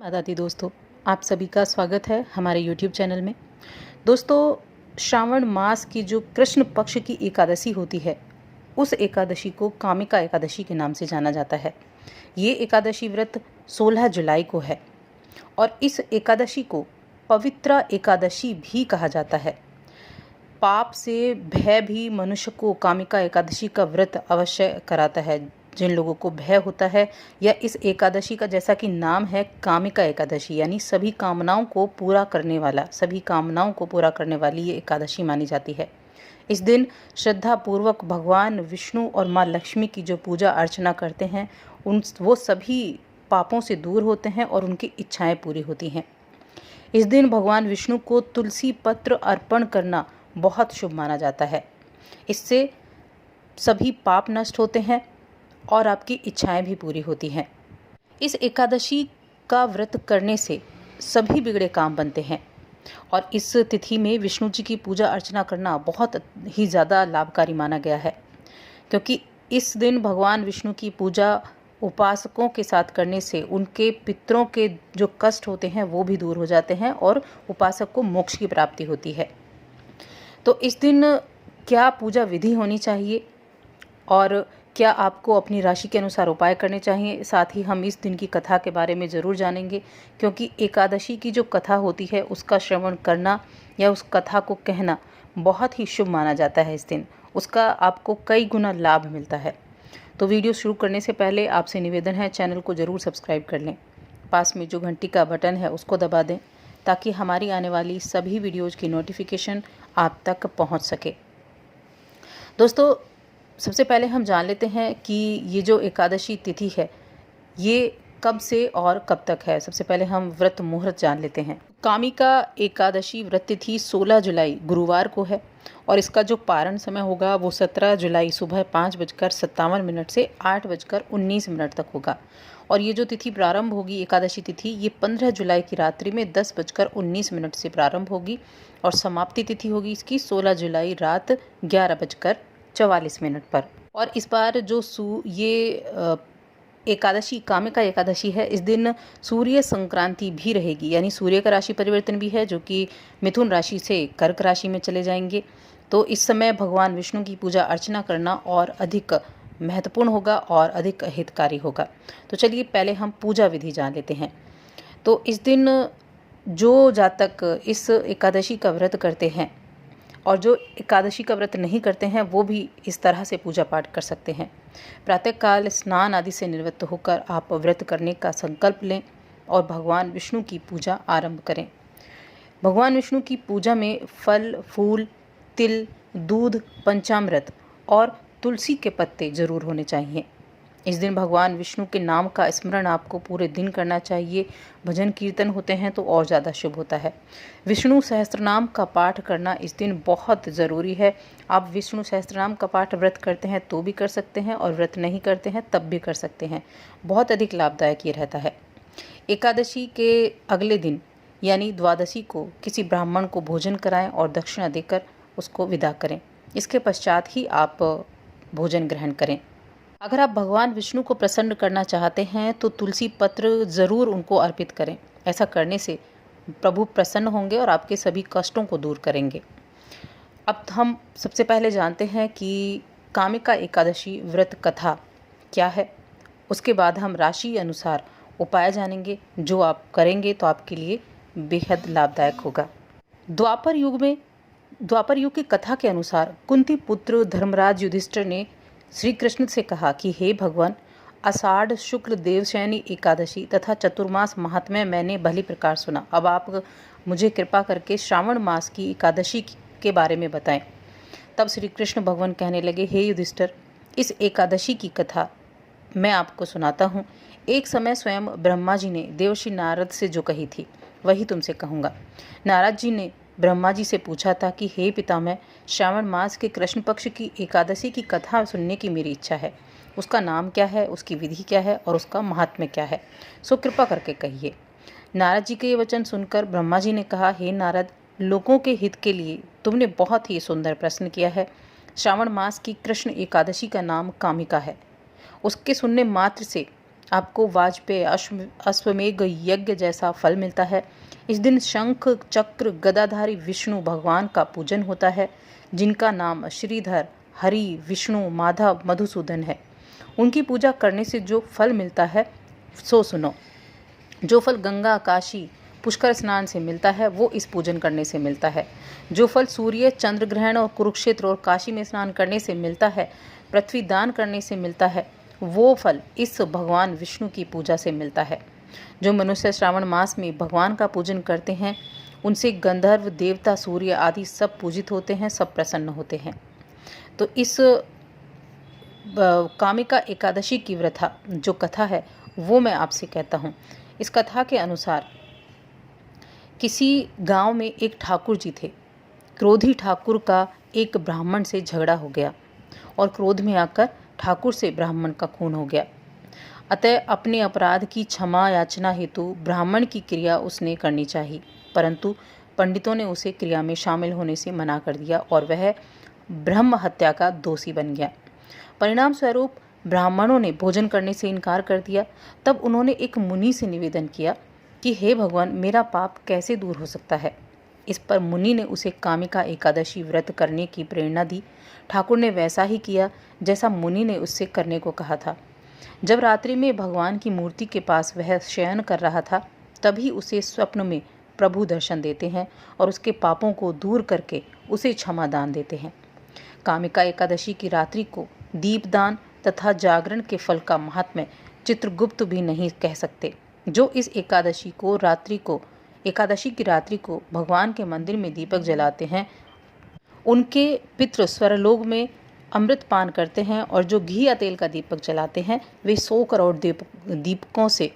माता दी दोस्तों, आप सभी का स्वागत है हमारे YouTube चैनल में। दोस्तों, श्रावण मास की जो कृष्ण पक्ष की एकादशी होती है, उस एकादशी को कामिका एकादशी के नाम से जाना जाता है। ये एकादशी व्रत 16 जुलाई को है और इस एकादशी को पवित्रा एकादशी भी कहा जाता है। पाप से भय भी मनुष्य को कामिका एकादशी का व्रत अवश्य कराता है। जिन लोगों को भय होता है या इस एकादशी का जैसा कि नाम है कामिका एकादशी, यानी सभी कामनाओं को पूरा करने वाली ये एकादशी मानी जाती है। इस दिन श्रद्धा पूर्वक भगवान विष्णु और माँ लक्ष्मी की जो पूजा अर्चना करते हैं वो सभी पापों से दूर होते हैं और उनकी इच्छाएं पूरी होती हैं। इस दिन भगवान विष्णु को तुलसी पत्र अर्पण करना बहुत शुभ माना जाता है। इससे सभी पाप नष्ट होते हैं और आपकी इच्छाएं भी पूरी होती हैं। इस एकादशी का व्रत करने से सभी बिगड़े काम बनते हैं और इस तिथि में विष्णु जी की पूजा अर्चना करना बहुत ही ज़्यादा लाभकारी माना गया है, क्योंकि इस दिन भगवान विष्णु की पूजा उपासकों के साथ करने से उनके पितरों के जो कष्ट होते हैं वो भी दूर हो जाते हैं और उपासक को मोक्ष की प्राप्ति होती है। तो इस दिन क्या पूजा विधि होनी चाहिए और क्या आपको अपनी राशि के अनुसार उपाय करने चाहिए, साथ ही हम इस दिन की कथा के बारे में ज़रूर जानेंगे, क्योंकि एकादशी की जो कथा होती है उसका श्रवण करना या उस कथा को कहना बहुत ही शुभ माना जाता है। इस दिन उसका आपको कई गुना लाभ मिलता है। तो वीडियो शुरू करने से पहले आपसे निवेदन है, चैनल को ज़रूर सब्सक्राइब कर लें। पास में जो घंटी का बटन है उसको दबा दें ताकि हमारी आने वाली सभी वीडियोज़ की नोटिफिकेशन आप तक पहुँच सके। दोस्तों, सबसे पहले हम जान लेते हैं कि ये जो एकादशी तिथि है ये कब से और कब तक है। सबसे पहले हम व्रत मुहूर्त जान लेते हैं। कामिका एकादशी व्रत तिथि 16 जुलाई गुरुवार को है और इसका जो पारण समय होगा वो 17 जुलाई सुबह 5:57 से 8:19 तक होगा। और ये जो तिथि प्रारंभ होगी एकादशी तिथि, ये 15 जुलाई की रात्रि में 10:19 से प्रारंभ होगी और समाप्ति तिथि होगी इसकी 16 जुलाई रात 11:44 पर। और इस बार जो एकादशी कामिका एकादशी है, इस दिन सूर्य संक्रांति भी रहेगी, यानी सूर्य का राशि परिवर्तन भी है जो कि मिथुन राशि से कर्क राशि में चले जाएंगे। तो इस समय भगवान विष्णु की पूजा अर्चना करना और अधिक महत्वपूर्ण होगा और अधिक हितकारी होगा। तो चलिए पहले हम पूजा विधि जान लेते हैं। तो इस दिन जो जातक इस एकादशी का व्रत करते हैं और जो एकादशी का व्रत नहीं करते हैं वो भी इस तरह से पूजा पाठ कर सकते हैं। प्रातःकाल स्नान आदि से निवृत्त होकर आप व्रत करने का संकल्प लें और भगवान विष्णु की पूजा आरंभ करें। भगवान विष्णु की पूजा में फल, फूल, तिल, दूध, पंचामृत और तुलसी के पत्ते जरूर होने चाहिए। इस दिन भगवान विष्णु के नाम का स्मरण आपको पूरे दिन करना चाहिए। भजन कीर्तन होते हैं तो और ज़्यादा शुभ होता है। विष्णु सहस्त्रनाम का पाठ करना इस दिन बहुत ज़रूरी है। आप विष्णु सहस्त्रनाम का पाठ व्रत करते हैं तो भी कर सकते हैं और व्रत नहीं करते हैं तब भी कर सकते हैं। बहुत अधिक लाभदायक ये रहता है। एकादशी के अगले दिन यानी द्वादशी को किसी ब्राह्मण को भोजन कराएं और दक्षिणा देकर उसको विदा करें। इसके पश्चात ही आप भोजन ग्रहण करें। अगर आप भगवान विष्णु को प्रसन्न करना चाहते हैं तो तुलसी पत्र ज़रूर उनको अर्पित करें। ऐसा करने से प्रभु प्रसन्न होंगे और आपके सभी कष्टों को दूर करेंगे। अब हम सबसे पहले जानते हैं कि कामिका एकादशी व्रत कथा क्या है। उसके बाद हम राशि अनुसार उपाय जानेंगे जो आप करेंगे तो आपके लिए बेहद लाभदायक होगा। द्वापर युग की कथा के अनुसार कुंती पुत्र धर्मराज युधिष्ठिर ने श्री कृष्ण से कहा कि हे भगवान, आषाढ़ शुक्ल देवशयनी एकादशी तथा चतुर्मास महात्म्य मैंने भली प्रकार सुना। अब आप मुझे कृपा करके श्रावण मास की एकादशी के बारे में बताएं। तब श्री कृष्ण भगवान कहने लगे, हे युधिष्ठिर, इस एकादशी की कथा मैं आपको सुनाता हूँ। एक समय स्वयं ब्रह्मा जी ने देवर्षि नारद से जो कही थी वही तुमसे कहूँगा। नारद जी ने ब्रह्मा जी से पूछा था कि हे पितामह, श्रावण मास के कृष्ण पक्ष की एकादशी की कथा सुनने की मेरी इच्छा है। उसका नाम क्या है, उसकी विधि क्या है और उसका महात्म्य क्या है, सो कृपा करके कहिए। नारद जी के ये वचन सुनकर ब्रह्मा जी ने कहा, हे नारद, लोगों के हित के लिए तुमने बहुत ही सुंदर प्रश्न किया है। श्रावण मास की कृष्ण एकादशी का नाम कामिका है। उसके सुनने मात्र से आपको वाजपेय अश्वमेघ यज्ञ जैसा फल मिलता है। इस दिन शंख चक्र गदाधारी विष्णु भगवान का पूजन होता है, जिनका नाम श्रीधर, हरि, विष्णु, माधव, मधुसूदन है। उनकी पूजा करने से जो फल मिलता है सो सुनो। जो फल गंगा, काशी, पुष्कर स्नान से मिलता है वो इस पूजन करने से मिलता है। जो फल सूर्य, चंद्र ग्रहण और कुरुक्षेत्र और काशी में स्नान करने से मिलता है, पृथ्वी दान करने से मिलता है, वो फल इस भगवान विष्णु की पूजा से मिलता है। जो मनुष्य श्रावण मास में भगवान का पूजन करते हैं, उनसे गंधर्व, देवता, सूर्य आदि सब पूजित होते हैं, सब प्रसन्न होते हैं। तो इस कामिका एकादशी की व्रत जो कथा है वो मैं आपसे कहता हूँ। इस कथा के अनुसार किसी गांव में एक ठाकुर जी थे। क्रोधी ठाकुर का एक ब्राह्मण से झगड़ा हो गया और क्रोध में आकर ठाकुर से ब्राह्मण का खून हो गया। अतः अपने अपराध की क्षमा याचना हेतु ब्राह्मण की क्रिया उसने करनी चाहिए, परंतु पंडितों ने उसे क्रिया में शामिल होने से मना कर दिया और वह ब्रह्म हत्या का दोषी बन गया। परिणाम स्वरूप ब्राह्मणों ने भोजन करने से इनकार कर दिया। तब उन्होंने एक मुनि से निवेदन किया कि हे भगवान, मेरा पाप कैसे दूर हो सकता है। इस पर मुनि ने उसे कामिका एकादशी व्रत करने की प्रेरणा दी। ठाकुर ने वैसा ही किया जैसा मुनि ने उससे करने को कहा था। जब रात्रि में भगवान की मूर्ति के पास वह शयन कर रहा था, तभी उसे स्वप्न में प्रभु दर्शन देते हैं और उसके पापों को दूर करके उसे क्षमा दान देते हैं। कामिका एकादशी की रात्रि को दीपदान तथा जागरण के फल का महात्म्य चित्रगुप्त भी नहीं कह सकते। जो इस एकादशी की रात्रि को भगवान के मंदिर में दीपक जलाते हैं, उनके पितृ स्वर्गलोक में अमृत पान करते हैं, और जो घी या तेल का दीपक जलाते हैं वे 100 करोड़ दीपकों से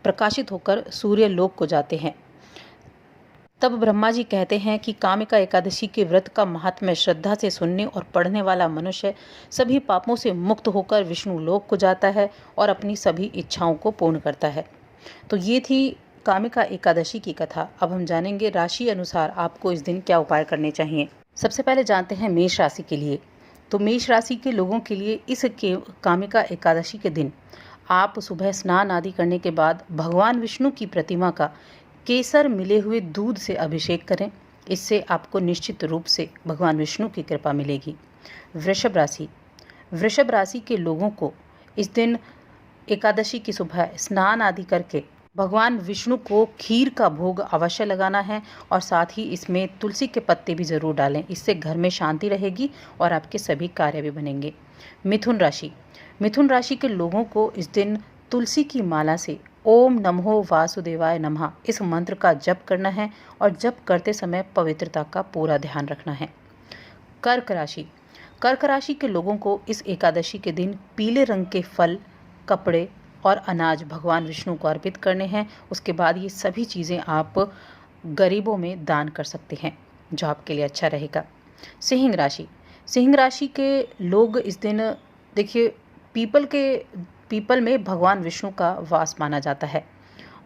प्रकाशित होकर सूर्य लोक को जाते हैं। तब ब्रह्मा जी कहते हैं कि कामिका एकादशी के व्रत का महात्म्य श्रद्धा से सुनने और पढ़ने वाला मनुष्य सभी पापों से मुक्त होकर विष्णु लोक को जाता है और अपनी सभी इच्छाओं को पूर्ण करता है। तो ये थी कामिका एकादशी की कथा। अब हम जानेंगे राशि अनुसार आपको इस दिन क्या उपाय करने चाहिए। सबसे पहले जानते हैं मेष राशि के लिए। तो मेष राशि के लोगों के लिए इस कामिका एकादशी के दिन आप सुबह स्नान आदि करने के बाद भगवान विष्णु की प्रतिमा का केसर मिले हुए दूध से अभिषेक करें। इससे आपको निश्चित रूप से भगवान विष्णु की कृपा मिलेगी। वृषभ राशि के लोगों को इस दिन एकादशी की सुबह स्नान आदि करके भगवान विष्णु को खीर का भोग अवश्य लगाना है और साथ ही इसमें तुलसी के पत्ते भी ज़रूर डालें। इससे घर में शांति रहेगी और आपके सभी कार्य भी बनेंगे। मिथुन राशि के लोगों को इस दिन तुलसी की माला से ओम नमो वासुदेवाय नमः इस मंत्र का जप करना है और जप करते समय पवित्रता का पूरा ध्यान रखना है। कर्क राशि के लोगों को इस एकादशी के दिन पीले रंग के फल, कपड़े और अनाज भगवान विष्णु को अर्पित करने हैं। उसके बाद ये सभी चीज़ें आप गरीबों में दान कर सकते हैं, जो आपके लिए अच्छा रहेगा। सिंह राशि के लोग इस दिन देखिए पीपल में भगवान विष्णु का वास माना जाता है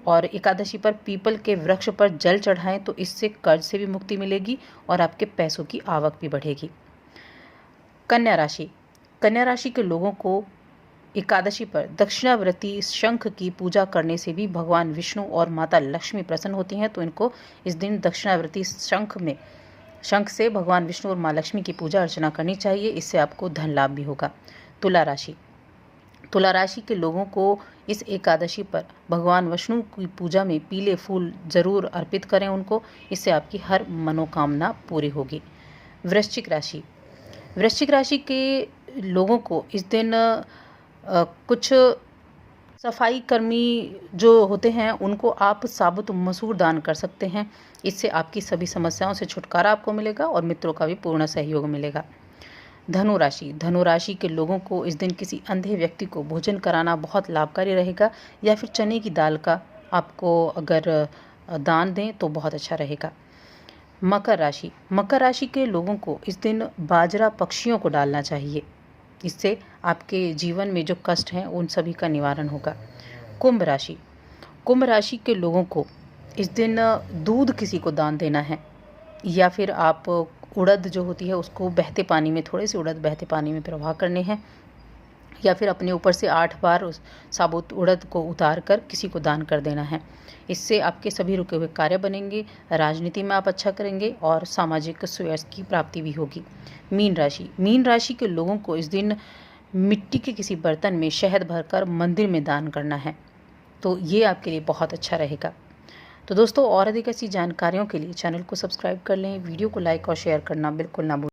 और एकादशी पर पीपल के वृक्ष पर जल चढ़ाएं तो इससे कर्ज से भी मुक्ति मिलेगी और आपके पैसों की आवक भी बढ़ेगी। कन्या राशि के लोगों को एकादशी पर दक्षिणावर्ती शंख की पूजा करने से भी भगवान विष्णु और माता लक्ष्मी प्रसन्न होती हैं। तो इनको इस दिन दक्षिणावर्ती शंख से भगवान विष्णु और माँ लक्ष्मी की पूजा अर्चना करनी चाहिए। इससे आपको धन लाभ भी होगा। तुला राशि के लोगों को इस एकादशी पर भगवान विष्णु की पूजा में पीले फूल जरूर अर्पित करें उनको। इससे आपकी हर मनोकामना पूरी होगी। वृश्चिक राशि के लोगों को इस दिन कुछ सफाई कर्मी जो होते हैं उनको आप साबुत मसूर दान कर सकते हैं। इससे आपकी सभी समस्याओं से छुटकारा आपको मिलेगा और मित्रों का भी पूर्ण सहयोग मिलेगा। धनु राशि के लोगों को इस दिन किसी अंधे व्यक्ति को भोजन कराना बहुत लाभकारी रहेगा, या फिर चने की दाल का आपको अगर दान दें तो बहुत अच्छा रहेगा। मकर राशि के लोगों को इस दिन बाजरा पक्षियों को डालना चाहिए। इससे आपके जीवन में जो कष्ट हैं उन सभी का निवारण होगा। कुंभ राशि के लोगों को इस दिन दूध किसी को दान देना है, या फिर आप उड़द जो होती है उसको बहते पानी में, थोड़े से उड़द बहते पानी में प्रवाह करने हैं। या फिर अपने ऊपर से 8 बार उस साबुत उड़द को उतार कर किसी को दान कर देना है। इससे आपके सभी रुके हुए कार्य बनेंगे, राजनीति में आप अच्छा करेंगे और सामाजिक सुयश की प्राप्ति भी होगी। मीन राशि के लोगों को इस दिन मिट्टी के किसी बर्तन में शहद भरकर मंदिर में दान करना है, तो ये आपके लिए बहुत अच्छा रहेगा। तो दोस्तों, और अधिक ऐसी जानकारियों के लिए चैनल को सब्सक्राइब कर लें, वीडियो को लाइक और शेयर करना बिल्कुल ना भूलें।